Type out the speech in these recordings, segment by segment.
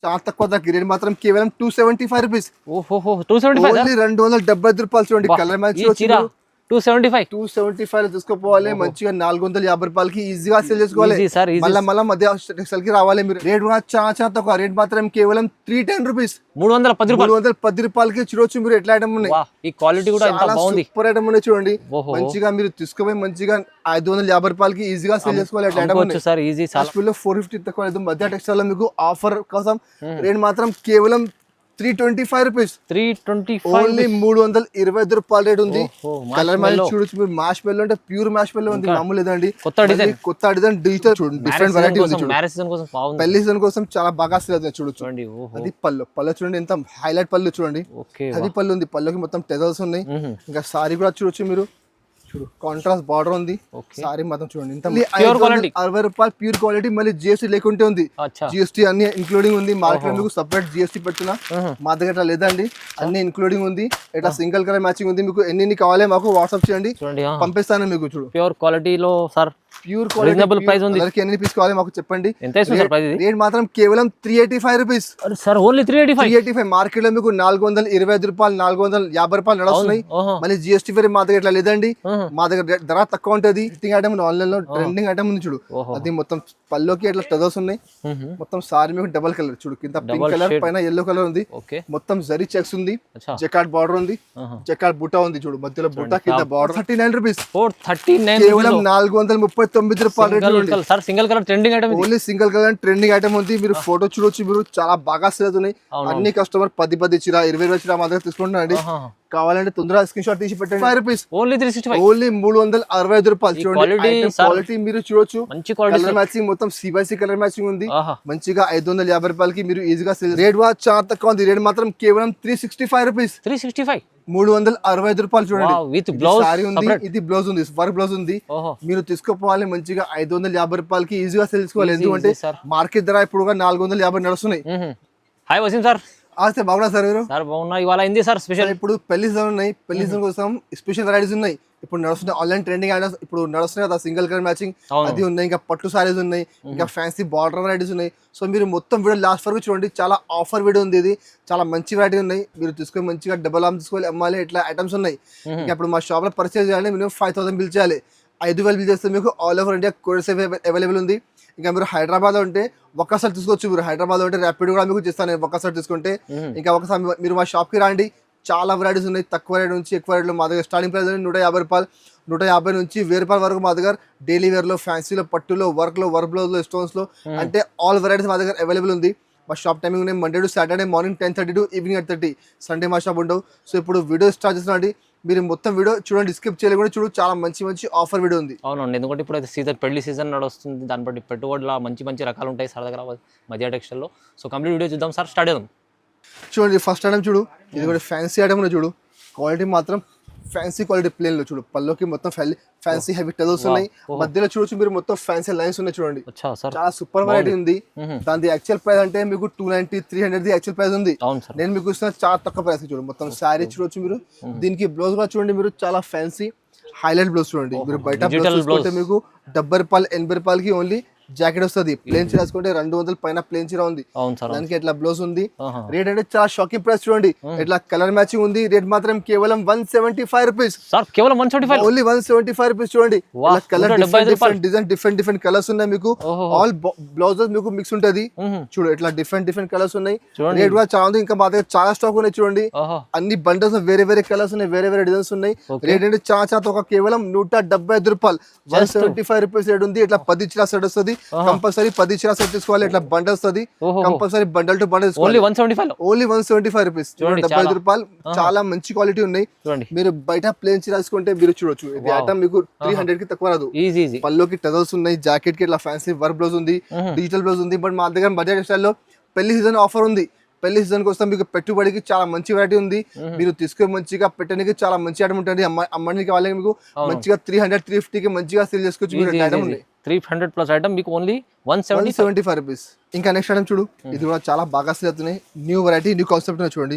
చాలా తక్కువ దగ్గర రేట్ మాత్రం కేవలం 275 రూపీస్. ఓహో 275 ఓన్లీ 275 రూపాయలు. చూడండి కలర్ మ్యాచ్ 275 తీసుకోపోవాలి. మంచిగా 450 రూపాయలకి ఈజీగా సేల్ చేసుకోవాలి. మళ్ళీ మధ్య టెక్స్టైల్ కి రావాలి మీరు. రేట్ కూడా చాలా తక్కువ. రేట్ మాత్రం కేవలం 310 రూపీస్. 310 రూపాయలకి చూడొచ్చు మీరు. ఎట్లా ఐటమ్ ఉన్నాయి, ఈ క్వాలిటీ కూడా సూపర్ ఐటమ్ ఉన్నాయి. చూడండి మంచిగా మీరు తీసుకుపోయి మంచిగా 550 రూపాయలకి ఈజీగా సేల్ చేసుకోవాలి. ఎట్లా ఐటమ్ ఉన్నాయి 450 తక్కువ. మధ్య టెక్స్టైల్ లో మీకు ఆఫర్ కోసం రేట్ మాత్రం కేవలం 325 రూపీస్. 325 ఓన్లీ 325 రూపాయల రేట్ ఉంది. కలర్ మ్యాచ్ చూడొచ్చు మీరు. మ్యాష్ మెల్లో అంటే ప్యూర్ మ్యాష్ మెల్లో ఉంది, మామూలు లేదండి. కొత్త డిజైన్ డిజిటల్ చూడండి. డిఫరెంట్ వెరైటీ ఉంది. పెళ్లి సీజన్ కోసం చాలా బాగా సేల్ అవుతుంది. చూడొచ్చు అది పళ్ళు చూడండి ఎంత హైలైట్ పళ్ళు చూడండి. అది పళ్ళు ఉంది. పళ్ళుకి మొత్తం టెజల్స్ ఉన్నాయి. ఇంకా సారీ కూడా చూడొచ్చు మీరు. కాంట్రాస్ట్ బార్డర్ ఉంది. సారీ మాత్రం చూడండి ఎంత 60 రూపాయలు ప్యూర్ క్వాలిటీ. మళ్ళీ జిఎస్టీ లేకుంటే ఉంది. జిఎస్టీ అన్ని ఇంక్లూడింగ్ ఉంది. మార్కెట్ మీకు సపరేట్ జిఎస్టీ పెడుతున్నా, మా దగ్గర లేదండి. అన్ని ఇంక్లూడింగ్ ఉంది. ఇట్లా సింగిల్ కలర్ మ్యాచింగ్ ఉంది. మీకు ఎన్ని కావాలి మాకు వాట్సాప్ చేయండి, పంపిస్తాను మీకు. చూడు ప్యూర్ క్వాలిటీలో సార్ ప్యూర్ క్వాలిటీ ప్రైస్ ఉంది. ఎన్ని పీస్ కావాలి మాకు చెప్పండి. రేట్ మాత్రం కేవలం 385 రూపీస్ సార్. ఓన్లీ 385. మార్కెట్ లో మీకు 425 రూపాయలు 450 రూపాయలు నడుస్తున్నాయి. మళ్ళీ జిఎస్టీ వేరే మా దగ్గర ఇట్లా లేదండి. మా దగ్గర ధర తక్కువ ఉంటది. ఐటమ్ ఆన్లైన్ లో ట్రెండింగ్ ఐటమ్ ఉంది. చూడు అది మొత్తం పల్లోకి అట్లా టజల్స్ ఉన్నాయి. మొత్తం సారీ మీకు డబల్ కలర్. చూడు కింద పింక్ కలర్ పైన ఎల్లో కలర్ ఉంది. మొత్తం జరీ చెక్స్ ఉంది. జకాట్ బార్డర్ ఉంది. జకాట్ బుట్ట ఉంది. చూడు మధ్యలో బుట్ట కింద బార్డర్. 39 రూపీస్. కేవలం 439 రూపాయలు. Single colour trending item. Only single colour trending item ఉంది. మీరు ఫోటో చూడొచ్చు. మీరు చాలా బాగా సేల్ అవుతున్నాయి. అన్ని కస్టమర్ 10 చీర 20 చీర మా దగ్గర తీసుకుంటున్నాండి. కావాలంటే తొందరగా స్క్రీన్ షాట్ తీసి పెట్టండి. 5 రూపీస్. ఓన్లీ 365 రూపాయలు. చూడండి క్వాలిటీ మీరు చూడొచ్చు. కలర్ మ్యాచింగ్ మొత్తం సిబైసి కలర్ మ్యాచింగ్ ఉంది. మంచిగా 550 రూపాయలకి మీరు ఈజీగా సేల్. రేట్ కూడా చాలా తక్కువ ఉంది. రేట్ మాత్రం కేవలం 365 రూపీస్. 365 రూపాయలు. చూడండి సారీ ఉంది. ఇది బ్లౌజ్ ఉంది. వర్క్ బ్లౌజ్ ఉంది. మీరు తీసుకోపోవాలి. మంచిగా 550 రూపాయలకి ఈజీగా సేల్ చేసుకోవాలి. ఎందుకంటే మార్కెట్ ధర ఇప్పుడు 450 నడుస్తున్నాయి. Hi Waseem sir. బాగున్నా సార్. మీరు సార్ బాగున్నా. ఇవాళ ఏంది సార్ స్పెషల్? ఇప్పుడు పెళ్లి సీజన్ ఉన్నాయి. పెళ్లి సీజన్ కోసం స్పెషల్ వెరైటీస్ ఉన్నాయి. ఇప్పుడు నడుస్తున్నాయి ఆన్లైన్ ట్రెండింగ్ ఐటమ్స్. ఇప్పుడు నడుస్తున్నాయి కదా సింగిల్ కలర్ మ్యాచింగ్ అది ఉన్నాయి. ఇంకా పట్టు సారీస్ ఉన్నాయి. ఇంకా ఫ్యాన్సీ బార్డర్ వెరైటీస్ ఉన్నాయి. సో మీరు మొత్తం వీడియో లాస్ట్ వరకు చూడండి. చాలా ఆఫర్ వీడియో ఉంది. ఇది చాలా మంచి వెరైటీ ఉన్నాయి. మీరు తీసుకొని మంచిగా డబల్ ఆర్మ్ తీసుకోవాలి, అమ్మాలి. ఇట్లా ఐటమ్స్ ఉన్నాయి. ఇంకా ఇప్పుడు మా షాప్ లో పర్చేజ్ చేయాలి. మినిమం 5000 బిల్ చేయాలి. 5000 బిల్ చేస్తే మీకు all over India courier service available ఉంది. ఇంకా మీరు హైదరాబాద్ లో ఉంటే ఒక్కసారి తీసుకోవచ్చు. మీరు హైదరాబాద్ లో ఉంటే ర్యాపిడ్ కూడా మీకు చేస్తాను ఒక్కసారి తీసుకుంటే. ఇంకా ఒకసారి మీరు మా షాప్ కి రండి. చాలా వెరైటీస్ ఉన్నాయి. తక్కువ రేట్ నుంచి ఎక్కువ రేట్లో మా దగ్గర స్టార్టింగ్ ప్రైస్ 150 రూపాయలు, 150 నుంచి 1000 రూపాయల వరకు మా దగ్గర డైలీ వేర్ లో, ఫ్యాన్సీలో, పట్టులో, వర్క్ బ్లౌజ్ లో, స్టోన్స్ లో అంటే ఆల్ వెరైటీస్ మా దగ్గర అవైలబుల్ ఉంది. మా షాప్ టైమింగ్ ఉన్నాయి Monday to Saturday morning 10:30 to evening 8:30. Sunday మా షాప్ ఉండవు. సో ఇప్పుడు వీడియో స్టార్ట్ చేస్తున్నాండి. మీరు మొత్తం వీడియో చూడండి, స్కిప్ చేయలేకుండా చూడు. చాలా మంచి ఆఫర్ వీడియో ఉంది. అవునండి, ఎందుకంటే ఇప్పుడు అయితే సీజన్ పెళ్లి సీజన్ నడుస్తుంది. దాన్ని బట్టి పెట్టుబడుల మంచి రకాలు ఉంటాయి సార్ దగ్గర మధ్య టెక్స్టైల్లో. సో కంప్లీట్ వీడియో చూద్దాం సార్. స్టార్ట్ చేద్దాం. చూడండి ఫస్ట్ ఐటమ్ చూడు. ఇది కూడా ఫ్యాన్సీ ఐటమ్ చూడు. క్వాలిటీ మాత్రం ఫ్యాన్సీ క్వాలిటీ ప్లేన్ లో చూడు. పల్లోకి మొత్తం ఫ్యాన్సీ హెవీ టెజల్స్ ఉన్నాయి. మధ్యలో చూడొచ్చు మీరు మొత్తం ఫ్యాన్సీ లైన్స్ ఉన్నాయి. చూడండి చాలా సూపర్ వెరైటీ ఉంది. దాని యాక్చువల్ ప్రైస్ అంటే మీకు 290, 300 యాక్చువల్ ప్రైస్ ఉంది. నేను మీకు ఇస్తున్న చాలా తక్కువ ప్రైస్ చూడు. మొత్తం శారీ చూడొచ్చు మీరు. దీనికి బ్లౌజ్ కూడా చూడండి మీరు. చాలా ఫ్యాన్సీ హైలైట్ బ్లౌజ్ చూడండి. మీరు బయట బ్లౌజ్ మీకు 70 రూపాయలు 80 రూపాయలకి ఓన్లీ జాకెట్ వస్తుంది. ప్లేన్ చీర వేసుకుంటే 200 పైన ప్లేన్ చీర ఉంది. దానికి ఎట్లా బ్లౌజ్ ఉంది. రేట్ అంటే చాలా షాకింగ్ ప్రైస్ చూడండి. ఇట్లా కలర్ మ్యాచింగ్ ఉంది. రేట్ మాత్రం కేవలం 175 రూపీస్. Only 175 rupees. చూడండి కలర్ డిఫరెంట్ కలర్స్ ఉన్నాయి. మీకు ఆల్ బ్లౌజెస్ మీకు మిక్స్ ఉంటది. చూడు ఇట్లా డిఫరెంట్ కలర్స్ ఉన్నాయి. రేట్ కూడా చాలా ఉంది. ఇంకా మా దగ్గర చాలా స్టాక్ ఉన్నాయి. చూడండి అన్ని బండల్స్ వేరే కలర్స్ ఉన్నాయి. వేరే డిజైన్స్ ఉన్నాయి. రేట్ అంటే చాలా ఒక కేవలం 175 రూపాయలు. 175 రూపీస్ రేట్ ఉంది. ఇట్లా 10 చీర సెట్ వస్తుంది. కంపల్సరీ 10 చీర సెట్ తీసుకోవాలి. ఇట్లా బండల్ వస్తుంది. Compulsory bundle to bundle only 175 rupees. 75 రూపాయలు. చాలా మంచి క్వాలిటీ ఉన్నాయి. మీరు బయట ప్లేన్ చీర తీసుకుంటే మీరు చూడొచ్చు. ఇది ఐటమ్ మీకు 300 కి తక్కువ రాదు. పల్లోకి టజల్స్ ఉన్నాయి. జాకెట్ కి ఇట్లా ఫ్యాన్సీ వర్క్ బ్లౌజ్ ఉంది. డిజిటల్ బ్లౌజ్ ఉంది. బట్ మా దగ్గర బడ్జెట్ స్టైల్లో పెళ్లి సీజన్ ఆఫర్ ఉంది. పెళ్లి సీజన్ కోసం మీకు పెట్టుబడికి చాలా మంచి వెరైటీ ఉంది. మీరు తీసుకుని మంచిగా పెట్టడానికి చాలా మంచి ఐటమ్ ఉంటుంది. అమ్మడానికి వాళ్ళకి మీకు మంచిగా 300, 350కి మంచిగా సేల్ చేసుకోవచ్చు. 300 ప్లస్ ఐటమ్ మీకు ఓన్లీ 175 రూపీస్. ఇంకా నెక్స్ట్ ఐటమ్ చూడు, ఇది కూడా చాలా బాగా సేల్ అవుతున్నాయి. న్యూ వెరైటీ, న్యూ కాన్సెప్ట్ ఉన్నాయి చూడండి.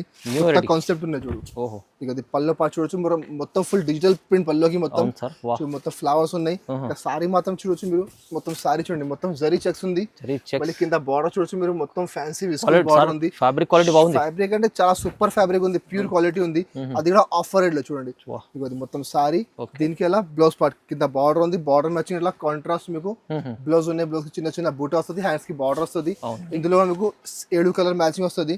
కాన్సెప్ట్ ఉన్నాయి చూడు. ఓహో, ఇక ఇది పల్లో పాటు చూడొచ్చు. మొత్తం ఫుల్ డిజిటల్ ప్రింట్ పల్లోకి మొత్తం మొత్తం ఫ్లవర్స్ ఉన్నాయి. సారీ మాత్రం చూడొచ్చు మీరు, మొత్తం సారీ చూడండి, మొత్తం జరీ చెక్స్ ఉంది. మళ్ళీ కింద బార్డర్ చూడొచ్చు మీరు, మొత్తం ఫ్యాన్సీ బార్డర్ ఉంది. ఫ్యాబ్రిక్ క్వాలిటీ బాగుంది. ఫ్యాబ్రిక్ అంటే చాలా సూపర్ ఫ్యాబ్రిక్ ఉంది, ప్యూర్ క్వాలిటీ ఉంది. అది కూడా ఆఫర్ రేట్ లో చూడండి. ఇక మొత్తం సారీ, దీనికి ఎలా బ్లౌజ్ పార్ట్ కింద బార్డర్ ఉంది. బార్డర్ మ్యాచింగ్ ఇట్లా కాంట్రాస్ట్ మీకు బ్లౌజ్ ఉన్నాయి. బ్లౌజ్ చిన్న చిన్న బూట వస్తుంది, హ్యాండ్స్ కి బార్డర్ వస్తుంది. ఇందులో మీకు 7 కలర్ మ్యాచింగ్ వస్తుంది.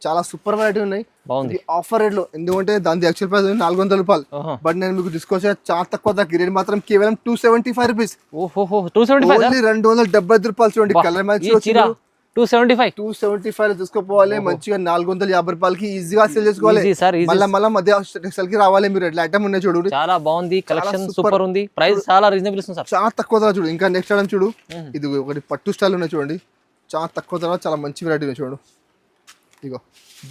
చాలా సూపర్ వెరైటీ ఉన్నాయి. బాగుంది ఆఫర్ రేట్ లో, ఎందుకంటే దాని యాక్చువల్ ప్రైస్ 400 రూపాయలు. బట్ నేను మీకు డిస్కౌంట్ చాలా తక్కువ తగ్గి రేట్ మాత్రం కేవలం 275 రూపీస్. ఓహో, 275 ఓన్లీ 275 రూపాయలు. చూడండి కలర్ మ్యాచింగ్ 275 తీసుకోపోవాలి. మంచిగా 450 రూపాయలకి ఈజీగా సేల్ చేసుకోవాలి. మళ్ళీ మధ్య టెక్స్టైల్ కి రావాలి మీరు. ఎట్లా ఐటమ్ ఉన్నాయి చూడు, చాలా బాగుంది. కలెక్షన్ సూపర్ ఉంది. ప్రైస్ చాలా రీజనబుల్ ఇస్తుంది సార్, చాలా తక్కువ ధర చూడు. ఇంకా నెక్స్ట్ ఐటమ్ చూడు, ఇది ఒకటి పట్టు స్టైల్ ఉన్నాయి చూడండి. చాలా తక్కువ ధర, చాలా మంచి వెరైటీ ఉన్నాయి చూడు. ఇగో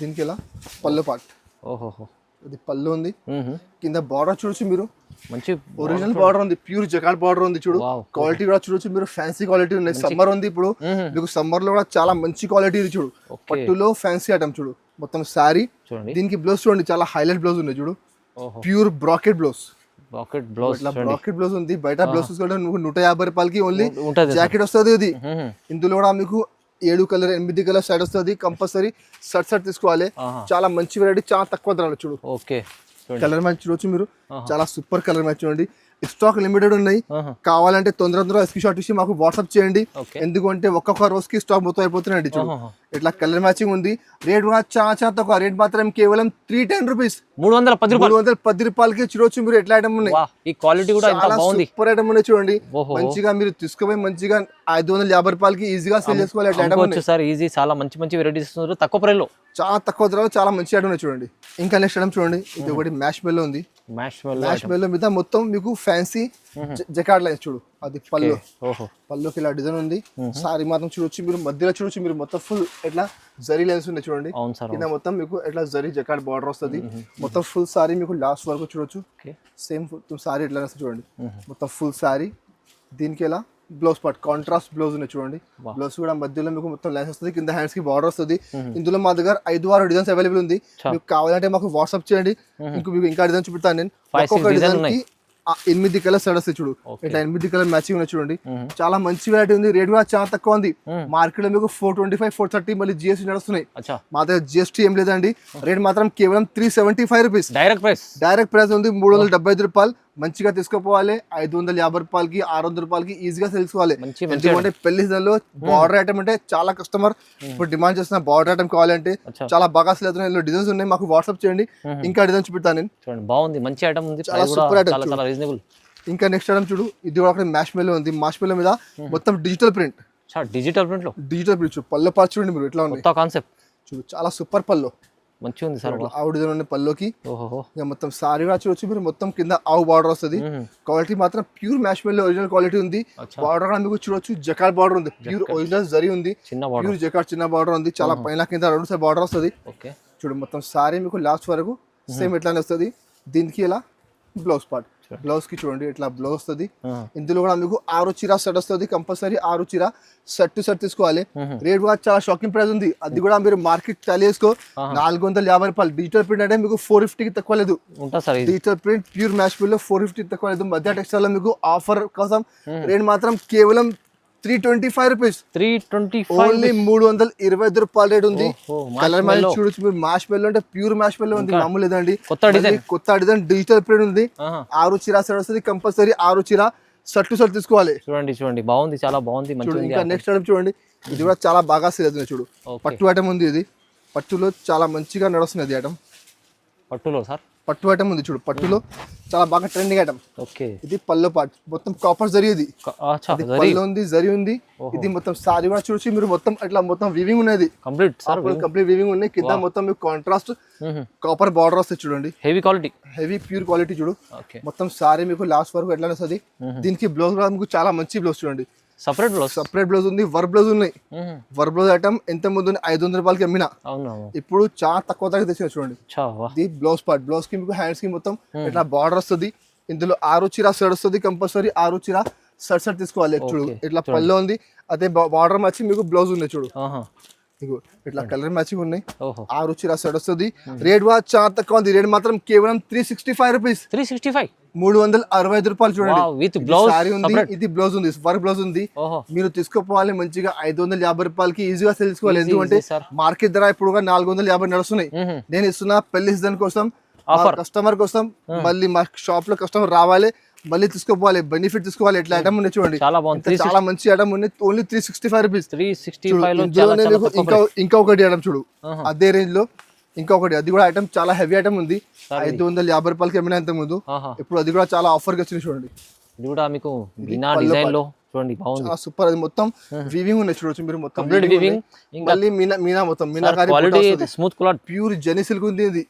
దీనికి ఇలా పళ్ళు పార్ట్. ఓహో, ఇది పళ్ళు ఉంది. కింద బార్డర్ చూడొచ్చు మీరు, మంచి ఒరిజినల్ బార్డర్ ఉంది. ప్యూర్ జకార్డ్ బార్డర్ ఉంది చూడు. క్వాలిటీ కూడా చూడొచ్చు మీరు, ఫ్యాన్సీ క్వాలిటీ ఉన్నాయి. సమ్మర్ ఉంది ఇప్పుడు, మీకు సమ్మర్ లో కూడా చాలా మంచి క్వాలిటీ ఇది చూడు. పట్టులో ఫ్యాన్సీ ఐటమ్ చూడు. మొత్తం సారీ, దీనికి బ్లౌజ్ చూడండి, చాలా హైలైట్ బ్లౌజ్ ఉంది చూడు. Pure bracket blouse. Bracket blouse ఉంది. బయట బ్లౌజ్ చూసుకుంటే 150 రూపాయలకి ఓన్లీ జాకెట్ వస్తుంది. ఇది ఇందులో కూడా మీకు 7 కలర్ 8 కలర్ షర్ట్ వస్తుంది. కంపల్సరీ షర్ట్ తీసుకోవాలి. చాలా మంచి వెరైటీ, చాలా తక్కువ ధరలు చూడు. ఓకే, కలర్ మ్యాచ్ చూడొచ్చు మీరు, చాలా సూపర్ కలర్ మ్యాచ్ చూడండి. స్టాక్ లిమిటెడ్ ఉన్నాయి. కావాలంటే తొందరగా స్క్రీన్ షాట్ ఇచ్చి మాకు వాట్సాప్ చేయండి. ఎందుకంటే ఒక్కొక్క రోజుకి స్టాక్ మొత్తం అయిపోతున్నాయండి చూడు. ఇట్లా కలర్ మ్యాచింగ్ ఉంది. రేట్ కూడా చాలా తక్కువ. రేట్ మాత్రం కేవలం 310 రూపీస్. 310 రూపాయలకి చూడొచ్చు మీరు. ఎట్లా ఐటమ్ ఉన్నాయి, ఈ క్వాలిటీ కూడా సూపర్ ఐటమ్ ఉన్నాయి చూడండి. మంచిగా మీరు తీసుకుపోయి మంచిగా 550 రూపాయలకి ఈజీగా సేల్ చేసుకోవాలి. ఎట్లా ఐటమ్ ఉన్నాయి సార్, ఈజీ. చాలా మంచి మంచి వెరైటీస్ ఇస్తున్నారు తక్కువ ప్రైస్ లో, చాలా తక్కువ ధరలో. చాలా మంచి ఐటమ్ ఉన్నాయి చూడండి. ఇంకా నెక్స్ట్ ఐటమ్ చూడండి, ఇది ఒకటి మ్యాష్ మెల్లో ఉంది. మ్యాష్ మెల్లో మీద మొత్తం మీకు ఫ్యాన్సీ జకార్డ్ లైన్స్ చూడు. అది పళ్ళు, పళ్ళుకి ఇలా డిజైన్ ఉంది. సారీ మాత్రం చూడొచ్చు మీరు, మధ్యలో చూడొచ్చు మీరు, మొత్తం ఫుల్ ఎట్లా జరీ లైన్స్ ఉన్నాయి చూడండి. కింద మొత్తం మీకు ఎట్లా జరీ జకార్డ్ బార్డర్ వస్తుంది. మొత్తం ఫుల్ సారీ మీకు లాస్ట్ వరకు చూడొచ్చు. సేమ్ సారీ ఎట్లా వస్తుంది చూడండి. మొత్తం ఫుల్ సారీ, దీనికి ఎలా బ్లౌజ్ పార్ట్ కాంట్రాస్ట్ బ్లౌజ్ ఉన్నాయి చూడండి. బ్లౌజ్ కూడా మధ్యలో మీకు మొత్తం లైన్స్ వస్తుంది. కింద హ్యాండ్స్ కి బార్డర్ వస్తుంది. ఇందులో మా దగ్గర 5-6 డిజైన్స్ అవైలబుల్ ఉంది. మీకు కావాలంటే మాకు వాట్సాప్ చేయండి. మీకు ఇంకా డిజైన్ చూపిస్తాను నేను. ఒక్కొక్క డిజైన్ కి 8 కలర్ షర్ట్ వస్తాయి చూడు. ఇట్లా 8 కలర్ మ్యాచింగ్ ఉన్నాయి చూడండి. చాలా మంచి వెరైటీ ఉంది. రేట్ కూడా చాలా తక్కువ ఉంది. మార్కెట్ లో మీకు 425, 430 మళ్ళీ జిఎస్టీ నడుస్తున్నాయి. మా దగ్గర జిఎస్టీ ఏం లేదండి. రేట్ మాత్రం కేవలం 375 రూపీస్. డైరెక్ట్ ప్రైస్ ఉంది. 375 రూపాయలు. మంచిగా తీసుకుపోవాలి. 550 రూపాయలకి 600 రూపాయలకి ఈజీగా తెలుసుకోవాలి. ఎందుకంటే పెళ్లి సీజన్ లో బార్డర్ ఐటమ్ అంటే చాలా కస్టమర్ ఇప్పుడు డిమాండ్ చేస్తున్న బార్డర్ ఐటమ్ కావాలంటే చాలా బాగా సేల్ అవుతున్నాయి. డిజైన్స్ ఉన్నాయి, మాకు వాట్సాప్ చేయండి. ఇంకా డిజైన్ చూపిస్తాను నేను. బాగుంది, మంచి ఐటమ్ ఉంది, చాలా సూపర్ ఐటమ్. ఇంకా నెక్స్ట్ ఐటమ్ చూడు, ఇది కూడా మ్యాష్ మెల్లో ఉంది. మ్యాష్ మెల్లో మీద మొత్తం డిజిటల్ ప్రింట్. డిజిటల్ ప్రింట్ చూడు. పళ్ళు పార్ట్ చూడండి మీరు, ఎట్లా ఉంది కాన్సెప్ట్ చూడు. చాలా సూపర్ పళ్ళు, మంచిగా ఉంది సార్. ఆవు డిజైన్ పల్లోకి మొత్తం సారీ కూడా చూడొచ్చు మీరు. మొత్తం కింద ఆవు బార్డర్ వస్తుంది. క్వాలిటీ మాత్రం ప్యూర్ మ్యాష్ మెల్లో ఒరిజినల్ క్వాలిటీ ఉంది. బార్డర్ కూడా మీకు చూడొచ్చు జకార్డ్ బార్డర్ ఉంది. ప్యూర్ ఒరిజినల్ జరీ ఉంది. ప్యూర్ జకార్డ్ చిన్న బార్డర్ ఉంది. చాలా పైన కింద 2 సైడ్ బార్డర్ వస్తుంది చూడు. మొత్తం సారీ మీకు లాస్ట్ వరకు సేమ్ ఎట్లానే వస్తుంది. దీనికి ఇలా బ్లౌజ్ పార్ట్, బ్లౌజ్ కి చూడండి ఎట్లా బ్లౌజ్ వస్తుంది. ఇందులో కూడా మీకు 6 చీర సెట్ వస్తుంది. కంపల్సరీ 6 చీర సెట్ తీసుకోవాలి. రేట్ కూడా చాలా షాకింగ్ ప్రైస్ ఉంది. అది కూడా మీరు మార్కెట్ టాలీ చేసుకో 450 రూపాయలు. డిజిటల్ ప్రింట్ అంటే మీకు 450కి తక్కువ లేదు. Digital print pure mash bill లో 450 తక్కువ లేదు. మధ్య టెక్స్టైల్ లో మీకు ఆఫర్ కోసం రేట్ మాత్రం కేవలం 325 రూపీస్. 325 ఓన్లీ 325 రూపాయల రేట్ ఉంది. కలర్ మ్యాచ్ చూడొచ్చు మీరు. మ్యాష్ మెల్లో అంటే ప్యూర్ మ్యాష్ మెల్లో ఉంది, మామూలు లేదండి. కొత్త డిజైన్ డిజిటల్ ప్రింట్ ఉంది. 6 చీర సెట్ వస్తుంది. కంపల్సరీ 6 చీర సెట్ తీసుకోవాలి. చూడండి బాగుంది, చాలా బాగుంది. ఇంకా నెక్స్ట్ ఐటమ్ చూడండి, ఇది కూడా చాలా బాగా సేల్ అవుతుంది చూడు. పట్టు ఐటమ్ ఉంది. ఇది పట్టులో చాలా మంచిగా నడుస్తుంది ఐటమ్. పట్టు ఐటమ్ ఉంది చూడు. పట్టులో చాలా బాగా ట్రెండింగ్ ఐటమ్. ఇది పళ్ళు పార్ట్, మొత్తం కాపర్ జరీ. ఇది పళ్ళు ఉంది, జరీ ఉంది. ఇది మొత్తం సారీ కూడా చూసి మీరు, మొత్తం అట్లా మొత్తం వీవింగ్ ఉన్నది. కంప్లీట్ వీవింగ్ ఉన్నాయి. కింద మొత్తం మీకు కాంట్రాస్ట్ కాపర్ బార్డర్ వస్తుంది చూడండి. హెవీ ప్యూర్ క్వాలిటీ చూడు. మొత్తం సారీ మీకు లాస్ట్ వరకు ఎట్లా వస్తుంది. దీనికి బ్లౌజ్ కూడా మీకు చాలా మంచి బ్లౌజ్ చూడండి. సపరేట్ బ్లౌజ్ ఉంది. వర్క్ బ్లౌజ్ ఉన్నాయి. వర్క్ బ్లౌజ్ ఐటమ్ ఎంత ముందు 500 రూపాయలకి అమ్మినా, ఇప్పుడు చాలా తక్కువ ధరకి తెచ్చిన చూడండి. ఇది బ్లౌజ్ పార్ట్. బ్లౌజ్ కి మీకు హ్యాండ్స్ కి మొత్తం ఇట్లా బార్డర్ వస్తుంది. ఇందులో 6 చీర సెట్ వస్తుంది. కంపల్సరీ 6 చీర సట్ తీసుకోవాలి చూడు ఇట్లా పళ్ళు ఉంది అదే బార్డర్ మ్యాచింగ్ మీకు బ్లౌజ్ ఉంది చూడు మీకు ఇట్లా కలర్ మ్యాచింగ్ ఉన్నాయి 6 చీర సెట్ వస్తుంది రేట్ కూడా చాలా తక్కువ ఉంది రేట్ మాత్రం కేవలం 365 రూపీస్ 365 365 రూపాయలు చూడండి విత్ బ్లౌజ్ సారీ ఉంది ఇది బ్లౌజ్ ఉంది వర్క్ బ్లౌజ్ ఉంది మీరు తీసుకోపోవాలి మంచిగా 550 రూపాయలకి ఈజీగా సేల్ చేసుకోవాలి ఎందుకంటే మార్కెట్ ధర ఇప్పుడు 450 నడుస్తున్నాయి నేను ఇస్తున్నా పెళ్లి సీజన్ కోసం కస్టమర్ కోసం మళ్ళీ మా షాప్ లో కస్టమర్ రావాలి మళ్ళీ తీసుకోవాలి బెనిఫిట్ తీసుకోవాలి ఎట్లా ఐటమ్ ఉన్నాయి చూడండి చాలా బాగుంది చాలా మంచి ఐటమ్ ఉంది ఓన్లీ 365 రూపీస్ 365 లో ఇంకొకటి ఐటమ్ చూడు అదే రేంజ్ లో ఇంకొకటి అది కూడా ఐటమ్ చాలా హెవీ ఐటమ్ ఉంది 550 రూపాయలకి ఏమైనా ఇంత ముందు ఇప్పుడు అది కూడా చాలా ఆఫర్ గా వచ్చింది చూడండి ఇది కూడా మీకు బినా డిజైన్ లో చూడండి బాగుంది చాలా సూపర్ అది మొత్తం వీవింగ్ ఉంది చూడొచ్చు మీరు మొత్తం కంప్లీట్ వీవింగ్ మళ్ళీ మీనా మొత్తం meenakari quality smooth cloth pure జెనీ సిల్క్ ఉంది ఇది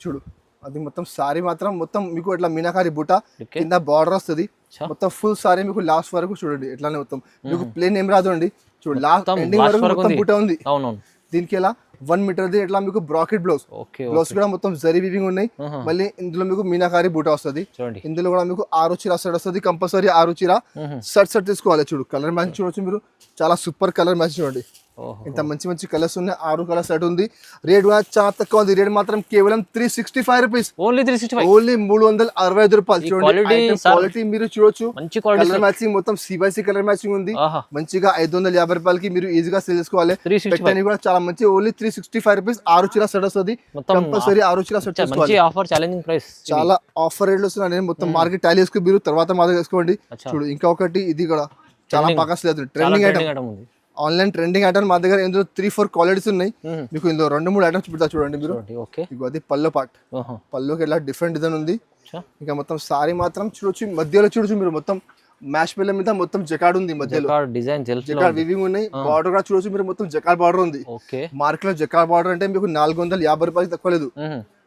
చూడు అది మొత్తం సారీ మాత్రం మొత్తం మీకు ఇట్లా మీనాకారి బుట్ట కింద బార్డర్ వస్తుంది మొత్తం ఫుల్ సారీ మీకు లాస్ట్ వరకు చూడండి ఇట్లానే మొత్తం మీకు ప్లేన్ ఏం రాదు అండి చూడు లాస్ట్ ఎండింగ్ వరకు మొత్తం బుట్ట ఉంది దీనికి ఎలా 1 మీటర్ ది ఇట్లా మీకు బ్రాకెట్ బ్లౌజ్ కూడా మొత్తం జరీ వీవింగ్ ఉన్నాయి మళ్ళీ ఇందులో మీకు మీనాకారి బూటా వస్తుంది ఇందులో కూడా మీకు 6 చీర సెట్ వస్తుంది కంపల్సరీ 6 చీర సెట్ తీసుకోవాలి చూడు కలర్ మ్యాచ్ చూడొచ్చు మీరు చాలా సూపర్ కలర్ మ్యాచ్ చూడండి ఇంత మంచి మంచి కలర్స్ ఉన్నాయి 6 కలర్ సెట్ ఉంది రేట్ కూడా చాలా తక్కువ ఉంది రేట్ మాత్రం కేవలం 365 రూపీస్ ఓన్లీ 365 రూపాయలు చూడండి క్వాలిటీ మీరు చూడొచ్చు కలర్ మ్యాచింగ్ మొత్తం సిబైసి కలర్ మ్యాచింగ్ ఉంది మంచిగా 550 రూపాయలకి మీరు ఈజీగా సేల్ చేసుకోవాలి పెట్టని కూడా చాలా మంచి ఓన్లీ 365 రూపీస్ 6 చీర సెట్ వస్తుంది కంపల్సరీ 6 చీర సెట్ చేసుకోవాలి ఆఫర్ ఛాలెంజింగ్ ప్రైస్ చాలా ఆఫర్ రేట్లు వస్తున్నాయి నేను మొత్తం మార్కెట్ టాలీ చేసుకుని మీరు తర్వాత మా దగ్గర తీసుకోండి చూడు ఇంకా ఒకటి ఇది కూడా చాలా బాగా సేల్ అవుతుంది trending item online trending item మా దగ్గర ఇందులో 3-4 క్వాలిటీస్ ఉన్నాయి మీకు ఇందులో 2-3 ఐటమ్స్ చూపిస్తా చూడండి మీరు అది పల్లో పార్ట్ పల్లోకి ఎలా డిఫరెంట్ డిజైన్ ఉంది ఇంకా మొత్తం సారీ మాత్రం చూడొచ్చు మధ్యలో చూడొచ్చు మీరు మొత్తం మ్యాష్ పిల్ల మీద మొత్తం జకాడ్ ఉంది మధ్యలో జకాడ్ వివింగ్ ఉన్నాయి బార్డర్ కూడా చూడొచ్చు మీరు మొత్తం జకాడ్ బార్డర్ ఉంది మార్కెట్ లో జకాడ్ బార్డర్ అంటే మీకు 450 రూపాయలకి తక్కువ లేదు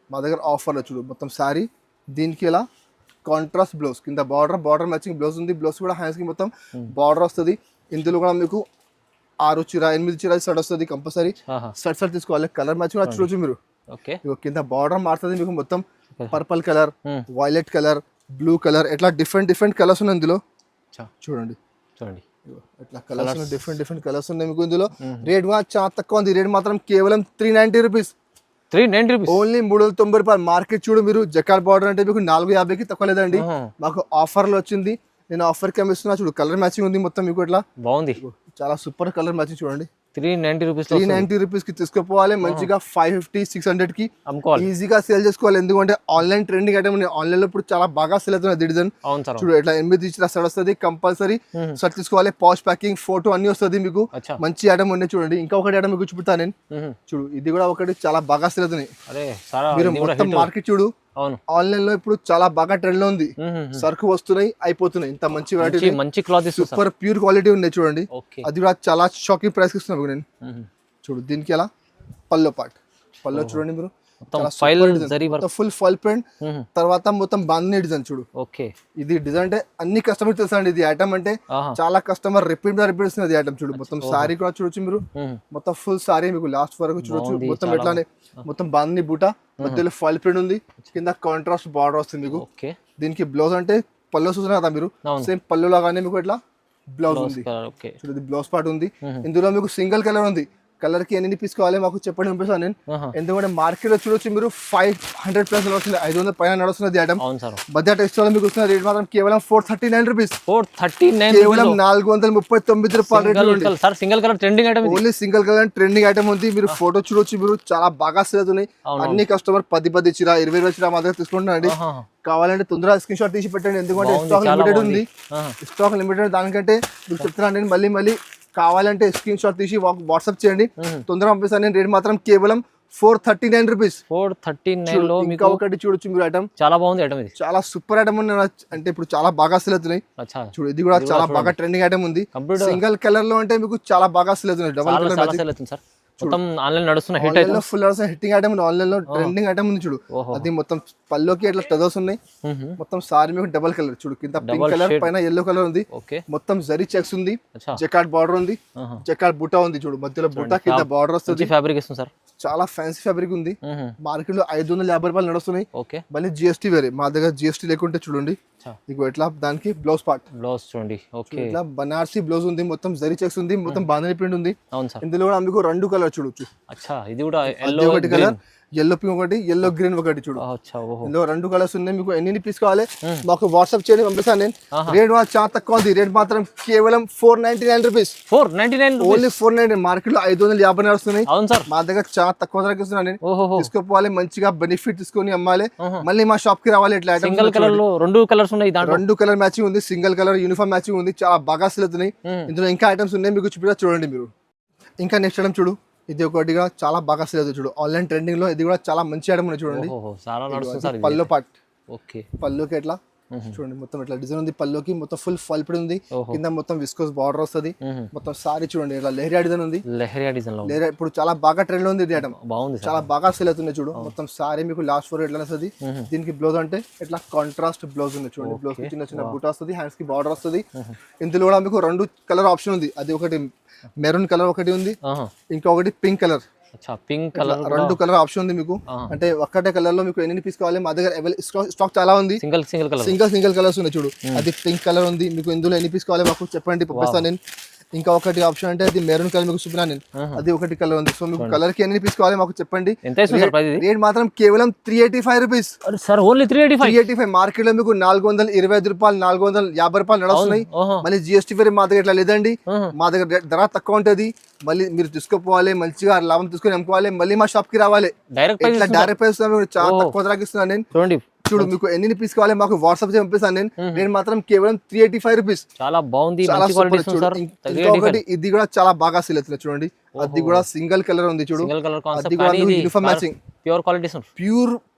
మా దగ్గర ఆఫర్ లో చూడు మొత్తం సారీ దీనికి ఇలా కాంట్రాస్ట్ బ్లౌజ్ కింద బార్డర్ మ్యాచింగ్ బ్లౌజ్ ఉంది బ్లౌజ్ కూడా హ్యాండ్స్ కి మొత్తం బార్డర్ వస్తుంది ఇందులో కూడా మీకు 6 చీర 8 చీర సెట్ వస్తుంది కంపల్సరీ సెట్ తీసుకోవాలి కలర్ మ్యాచ్ కూడా చూడొచ్చు మీరు కింద బార్డర్ మారుతుంది మీకు మొత్తం purple colour violet colour blue colour ఇట్లా డిఫరెంట్ కలర్స్ ఉన్నాయి ఇందులో చూడండి ఇట్లా కలర్స్ డిఫరెంట్ కలర్స్ ఉన్నాయి మీకు ఇందులో రేట్ కూడా చాలా తక్కువ ఉంది రేట్ మాత్రం కేవలం 390 రూపీస్ ఓన్లీ 390 రూపాయలు మార్కెట్ చూడు మీరు జకాడ్ బార్డర్ అంటే మీకు 450కి తక్కువ లేదండి మాకు ఆఫర్ లో వచ్చింది నేను ఆఫర్ కి ఇస్తున్నా చూడు కలర్ మ్యాచింగ్ ఉంది మొత్తం మీకు ఇట్లా బాగుంది చాలా సూపర్ కలర్ మ్యాచింగ్ చూడండి 390 రూపీస్ కి తీసుకుపోవాలి మంచిగా 550-600 కి ఈజీగా సేల్ చేసుకోవాలి ఎందుకంటే ఆన్లైన్ ట్రెండింగ్ ఐటమ్ ఆన్లైన్ లో ఇప్పుడు చాలా బాగా సేల్ అవుతుంది డిజైన్ చూడు ఇట్లా 8 చీర సెట్ వస్తుంది కంపల్సరీ సెట్ తీసుకోవాలి పాష్ ప్యాకింగ్ ఫోటో అన్ని వస్తుంది మీకు మంచి ఐటమ్ ఉన్నాయి చూడండి ఇంకా ఒకటి ఐటమ్ మీకు చూపుతా నేను చూడు ఇది కూడా ఒకటి చాలా బాగా సేల్ అవుతున్నాయి మీరు మొత్తం మార్కెట్ చూడు ఆన్లైన్ లో ఇప్పుడు చాలా బాగా ట్రెండ్ లో ఉంది సరుకు వస్తున్నాయి అయిపోతున్నాయి ఇంత మంచి వెరైటీ మంచి క్లాత్ సూపర్ ప్యూర్ క్వాలిటీ ఉన్నాయి చూడండి అది కూడా చాలా షాకింగ్ ప్రైస్ ఇస్తున్నాను నేను చూడు దీనికి ఎలా పల్లో పార్ట్ పల్లో చూడండి మీరు ఫుల్ ఫాల్ ప్రింట్ తర్వాత మొత్తం బాంధనీ డిజైన్ చూడు ఇది డిజైన్ అంటే అన్ని కస్టమర్ తెలుసా అండి ఇది ఐటమ్ అంటే చాలా కస్టమర్ రిపీట్ ఇస్తుంది ఐటమ్ చూడు మొత్తం సారీ కూడా చూడొచ్చు మీరు మొత్తం ఫుల్ సారీ మీకు లాస్ట్ వరకు చూడొచ్చు మొత్తం ఎట్లానే మొత్తం బాంధనీ బూట మధ్యలో ఫాల్ ప్రింట్ ఉంది కింద కాంట్రాస్ట్ బార్డర్ వస్తుంది మీకు దీనికి బ్లౌజ్ అంటే పల్లో చూస్తున్నారు కదా మీరు సేమ్ పళ్ళు లాగానే మీకు ఇట్లా బ్లౌజ్ ఉంది చూడండి బ్లౌజ్ పార్ట్ ఉంది ఇందులో మీకు సింగిల్ కలర్ ఉంది కలర్ కి ఎన్ని పీస్ కావాలి మాకు చెప్పండి పంపిస్తాను నేను ఎందుకంటే మార్కెట్ లో చూడొచ్చు మీరు 500 ప్లస్ వస్తుంది 500 పైన నడుస్తున్నది ఐటమ్ బడ్జెట్ టెక్స్టైల్ మీకు వస్తున్న రేట్ మాత్రం కేవలం 439 రూపీస్ కేవలం 439 రూపాయలు sir single colour trending item only single colour trending item ఉంది మీరు ఫోటో చూడొచ్చు మీరు చాలా బాగా సేల్ అవుతున్నాయి అన్ని కస్టమర్ 10 చీర 20 చీర మా దగ్గర తీసుకుంటున్నారండి కావాలంటే తొందరగా స్క్రీన్ షాట్ తీసి పెట్టండి ఎందుకంటే స్టాక్ లిమిటెడ్ ఉంది స్టాక్ లిమిటెడ్ దానికంటే మీకు చెప్తున్నాను నేను మళ్ళీ కావాలంటే స్క్రీన్ షాట్ తీసి వాట్సాప్ చేయండి తొందరగా పంపిస్తాను నేను రేట్ మాత్రం కేవలం 439 రూపీస్ 439 లో ఇంకా ఒకటి చూడొచ్చు మీరు ఐటమ్ చాలా బాగుంది ఐటమ్ ఇది చాలా సూపర్ ఐటమ్ ఉంది అంటే ఇప్పుడు చాలా బాగా సేల్ అవుతున్నాయి చూడు ఇది కూడా చాలా బాగా ట్రెండింగ్ ఐటమ్ ఉంది సింగిల్ కలర్ లో అంటే మీకు చాలా బాగా సేల్ అవుతున్నాయి డబుల్ కలర్ సేల్ అవుతుంది సార్ మొత్తం ఆన్లైన్ నడుస్తున్న hit item full hitting item online లో ట్రెండింగ్ ఐటమ్ ఉంది చూడు అది మొత్తం పల్లోకి ఇట్లా టజల్స్ ఉన్నాయి మొత్తం సారీ మీకు డబుల్ కలర్ చూడు కింద పింక్ కలర్ పైన yellow కలర్ ఉంది మొత్తం జరీ చెక్స్ ఉంది జకార్డ్ బార్డర్ ఉంది జకార్డ్ బూటా ఉంది చూడు మధ్యలో బూటా కింద బార్డర్ వస్తుంది ఫ్యాబ్రిక్ ఇస్తుంది సార్ చాలా ఫ్యాన్సీ ఫ్యాబ్రిక్ ఉంది. మార్కెట్ లో 550 రూపాయలు నడుస్తున్నాయి. ఓకే, మళ్ళీ జిఎస్టీ వేరే, మా దగ్గర జిఎస్టీ లేకుంటే చూడండి మీకు ఎట్లా దానికి బ్లౌజ్ పార్ట్ బ్లౌజ్ చూడండి. ఓకే, ఇట్లా బనార్సీ బ్లౌజ్ ఉంది, మొత్తం జరీ చెక్స్ ఉంది, మొత్తం బాంధని ప్రింట్ ఉంది. అవును సార్. ఇందులో కూడా మీకు 2 కలర్ చూడొచ్చు. అచ్చా, ఇది కూడా ఒకటి కలర్ ఎల్లో పింక్ ఒకటి, ఎల్లో గ్రీన్ ఒకటి చూడు. ఇందులో 2 కలర్స్ ఉన్నాయి. మీకు ఎన్ని పీస్ కావాలి మాకు వాట్సాప్ చేయండి, పంపిస్తాను నేను. రేట్ చాలా తక్కువ ఉంది. రేట్ మాత్రం కేవలం 499 రూపీస్. 499 ఓన్లీ 499. మార్కెట్ లో 550 నడుస్తున్నాయి. అవును సార్, మా దగ్గర చాలా తక్కువ ధరకి ఇస్తున్నాను నేను. తీసుకోపోవాలి, మంచిగా బెనిఫిట్ తీసుకొని అమ్మాలి, మళ్ళీ మా షాప్ కి రావాలి. ఇట్లా సింగిల్ కలర్ లో 2 కలర్స్ ఉన్నాయి. 2 కలర్ మ్యాచింగ్ ఉంది, సింగిల్ కలర్ యూనిఫామ్ మ్యాచింగ్ ఉంది. చాలా బాగా సెల్ అవుతున్నాయి. ఇందులో ఇంకా ఐటమ్స్ ఉన్నాయి, మీకు చూపిస్తా చూడండి మీరు. ఇంకా నెక్స్ట్ ఐటమ్ చూడు, ఇది ఒకటిగా చాలా బాగా సేల్ అవుతుంది చూడు. ఆన్లైన్ ట్రెండింగ్ లో ఇది కూడా చాలా మంచి ఐటమ్ ఉంది చూడండి. పల్లో పార్ట్. ఓకే, పల్లోకి ఎట్లా చూడండి, మొత్తం ఇట్లా డిజైన్ ఉంది. పల్లోకి మొత్తం ఫుల్ ఫల్పిడ్ ఉంది, కింద మొత్తం విస్కోస్ బార్డర్ వస్తుంది. మొత్తం సారీ చూడండి ఇట్లా లెహరియా డిజైన్ ఉంది. లెహరియా ఇప్పుడు చాలా బాగా ట్రెండ్ లో ఉంది. ఇది ఐటమ్ బాగుంది, చాలా బాగా సేల్ అవుతుంది చూడు. మొత్తం సారీ మీకు లాస్ట్ 4 ఎట్లా వస్తుంది. దీనికి బ్లౌజ్ అంటే ఇట్లా కాంట్రాస్ట్ బ్లౌజ్ ఉంది చూడండి. బ్లౌజ్ చిన్న చిన్న బూట వస్తుంది, హ్యాండ్స్ కి బార్డర్ వస్తుంది. ఇందులో కూడా మీకు 2 కలర్ ఆప్షన్ ఉంది. అది ఒకటి మెరూన్ కలర్ ఒకటి ఉంది, ఇంకొకటి pink colour. Pink colour 2 colour option ఉంది మీకు. అంటే ఒక్కటే కలర్ లో మీకు ఎన్ని పీస్ కావాలి, మా దగ్గర స్టాక్ చాలా ఉంది. సింగిల్ కలర్స్ ఉన్నాయి చూడు. అది పింక్ కలర్ ఉంది. మీకు ఇందులో ఎన్ని పీస్ కావాలి మాకు చెప్పండి, పంపిస్తాను నేను. ఇంకా ఒకటి ఆప్షన్ అంటే అది మెరూన్ కలర్ మీకు చూపినా నేను. అది ఒకటి కలర్ ఉంది. సో మీకు కలర్ కి ఎన్ని పీస్ కావాలి మాకు చెప్పండి. రేట్ మాత్రం కేవలం 385 రూపీస్. ఓన్లీ 385. మార్కెట్ లో మీకు 425 రూపాయలు, 450 రూపాయలు నడుస్తున్నాయి. మళ్ళీ జిఎస్టీ వేరే మా దగ్గర ఇట్లా లేదండి. మా దగ్గర ధర తక్కువ ఉంటది. మళ్ళీ మీరు తీసుకోపోవాలి, మంచిగా లాభం తీసుకొని అమ్ముకోవాలి, మళ్ళీ మా షాప్ కి రావాలి. డైరెక్ట్ ప్రైస్ చాలా తక్కువ ధరకి ఇస్తున్నాను నేను. చూడు మీకు ఎన్ని పీస్ కావాలి మాకు వాట్సాప్ చేసి పంపిస్తాను నేను. నేను మాత్రం కేవలం 385 రూపీస్. చాలా బాగుంది. ఇంకొకటి ఇది కూడా చాలా బాగా సేల్ అవుతుంది చూడండి. అది కూడా సింగిల్ కలర్ ఉంది చూడు. అది కూడా uniform matching, pure quality,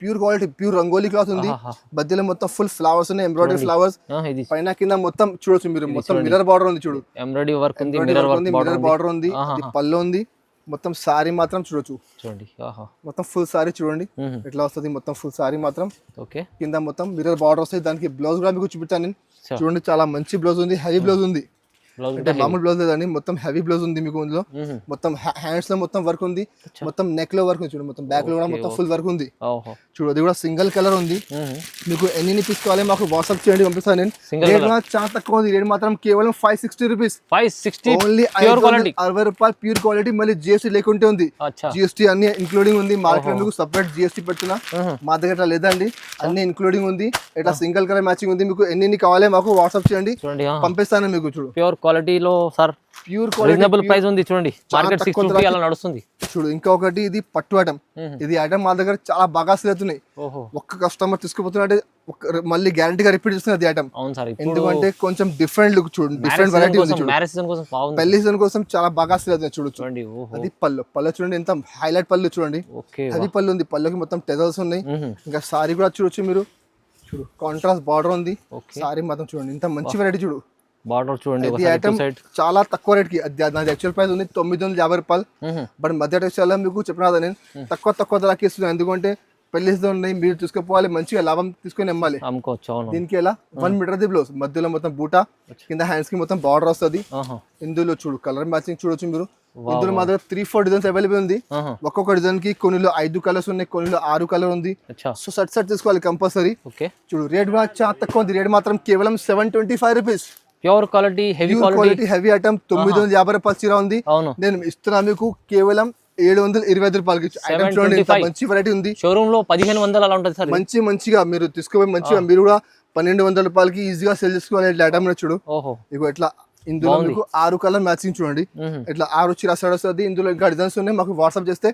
pure quality, pure rangoli cloth ఉంది. మధ్యలో మొత్తం ఫుల్ ఫ్లవర్స్ ఉన్నాయి, ఎంబ్రాయిడరీ ఫ్లవర్స్. పైన కింద మొత్తం చూడొచ్చు మీరు. మొత్తం మిర్రర్ బార్డర్ ఉంది చూడు. ఎంబ్రాయిడరీ వర్క్ ఉంది, మిర్రర్ బార్డర్ ఉంది. పళ్ళు ఉంది. మొత్తం సారీ మాత్రం చూడొచ్చు చూడండి. మొత్తం ఫుల్ సారీ చూడండి ఎట్లా వస్తుంది. మొత్తం ఫుల్ సారీ మాత్రం కింద మొత్తం మిర్రర్ బార్డర్ వస్తుంది. దానికి బ్లౌజ్ కూడా మీకు చూపిస్తాను నేను. చూడండి చాలా మంచి బ్లౌజ్ ఉంది, హెవీ బ్లౌజ్ ఉంది. అంటే మామూలు బ్లౌజ్ లేదండి, మొత్తం హెవీ బ్లౌజ్ ఉంది మీకు. ఇందులో మొత్తం హ్యాండ్స్ లో మొత్తం వర్క్ ఉంది, మొత్తం నెక్ లో వర్క్ ఉంది చూడు. మొత్తం బ్యాక్ లో కూడా మొత్తం ఫుల్ వర్క్ ఉంది చూడు. అది కూడా సింగిల్ కలర్ ఉంది. మీకు ఎన్ని పీస్ కావాలి మాకు వాట్సాప్ చేయండి, పంపిస్తాను నేను. రేట్ చాలా తక్కువ ఉంది. రేట్ మాత్రం కేవలం 560 రూపీస్. ఓన్లీ 560 రూపాయలు ప్యూర్ క్వాలిటీ. మళ్ళీ జిఎస్టీ లేకుంటే ఉంది. జిఎస్టీ అన్ని ఇంక్లూడింగ్ ఉంది. మార్కెట్ మీకు సపరేట్ జిఎస్టీ పెడుతున్నా, మా దగ్గర లేదండి. అన్ని ఇంక్లూడింగ్ ఉంది. ఇట్లా సింగిల్ కలర్ మ్యాచింగ్ ఉంది. మీకు ఎన్ని కావాలి మాకు వాట్సాప్ చేయండి, పంపిస్తాను మీకు. చూడు ప్యూర్ క్వాలిటీలో సార్, ప్యూర్ రీజనబుల్ ప్రైస్ ఉంది చూడండి. మార్కెట్ 650 అలా నడుస్తుంది చూడు. ఇంకొకటి ఇది పట్టు ఐటమ్. ఇది ఐటమ్ మా దగ్గర చాలా బాగా సేల్ అవుతున్నాయి. ఒక్క కస్టమర్ తీసుకుపోతున్నట్టే మళ్ళీ గ్యారంటీగా రిపీట్ చేస్తున్నది ఐటమ్. ఎందుకంటే కొంచెం డిఫరెంట్ లుక్ చూడండి, డిఫరెంట్ వెరైటీ ఉంది చూడు. పెళ్లి సీజన్ కోసం చాలా బాగా సేల్ అవుతుంది చూడు. అది పళ్ళు చూడండి, ఎంత హైలైట్ పళ్ళు చూడండి. అది పళ్ళు ఉంది. పళ్ళుకి మొత్తం టెజల్స్ ఉన్నాయి. ఇంకా సారీ కూడా చూడొచ్చు మీరు. చూడు కాంట్రాస్ట్ బార్డర్ ఉంది. సారీ మాత్రం చూడండి ఎంత మంచి వెరైటీ చూడు. బార్డర్ చూడండి. చాలా తక్కువ రేట్ కి. నాది యాక్చువల్ ప్రైస్ ఉంది 950 రూపాయలు. బట్ మధ్య టెక్స్టైల్ మీకు చెప్పిన నేను తక్కువ ధరకి ఇస్తున్నాను. ఎందుకంటే పెళ్లి ఉన్నాయి, మీరు తీసుకుపోవాలి, మంచిగా లాభం తీసుకొని అమ్మాలి. దీనికి ఎలా 1 మీటర్ ది బ్లౌజ్, మధ్యలో మొత్తం బూటా, కింద హ్యాండ్స్ కి మొత్తం బార్డర్ వస్తుంది. ఇందులో చూడు కలర్ మ్యాచింగ్ చూడొచ్చు మీరు. ఇందులో మా దగ్గర 3-4 డిజైన్స్ అవైలబుల్ ఉంది. ఒక్కొక్క డిజైన్ కి కొన్నిలో 5 కలర్స్ ఉన్నాయి, కొన్నిలో 6 కలర్ ఉంది. సో సెట్ తీసుకోవాలి కంపల్సరీ. చూడు రేట్ కూడా చాలా తక్కువ ఉంది. రేట్ మాత్రం కేవలం 725 rupees. Pure quality, heavy item. 950 రూపాయలు చీర ఉంది. నేను ఇస్తున్నా మీకు కేవలం 725 రూపాయలకి. మంచి వెరైటీ ఉంది. షోరూమ్ లో 1500 అలా ఉంటుంది సార్. మంచిగా మీరు తీసుకుపోయి మంచిగా మీరు కూడా 1200 రూపాయలకి ఈజీగా సేల్ చేసుకోవాలి. ఇట్లా ఐటమ్ చూడు. ఇగో ఇట్లా ఇందులో మీకు 6 కలర్ మ్యాచింగ్ చూడండి. ఇట్లా 6 చీర వస్తుంది. ఇందులో ఇంకా డిజైన్స్ ఉన్నాయి. మాకు వాట్సాప్ చేస్తే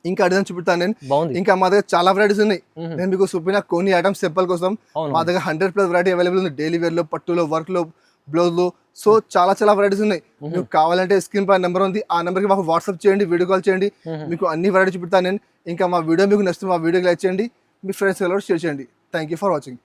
ఇంకా డిజైన్ చూపిస్తాను నేను. ఇంకా మా దగ్గర చాలా వెరైటీస్ ఉన్నాయి. నేను మీకు చూపిన కొన్ని ఐటమ్స్ సింపుల్ కోసం మా దగ్గర 100+ వెరైటీ అవైలబుల్ ఉంది. డైలీ వేర్ లో, పట్టులో, వర్క్ లో, బ్లౌజ్ లో. సో చాలా వెరైటీస్ ఉన్నాయి. మీకు కావాలంటే స్క్రీన్ పై నెంబర్ ఉంది, ఆ నెంబర్ కి మాకు వాట్సాప్ చేయండి, వీడియో కాల్ చేయండి. మీకు అన్ని వెరైటీ చూపిస్తాను నేను. ఇంకా మా వీడియో మీకు నచ్చితే మా వీడియోకి లైక్ చేయండి, మీ ఫ్రెండ్స్ షేర్ చేయండి. Thank you for watching.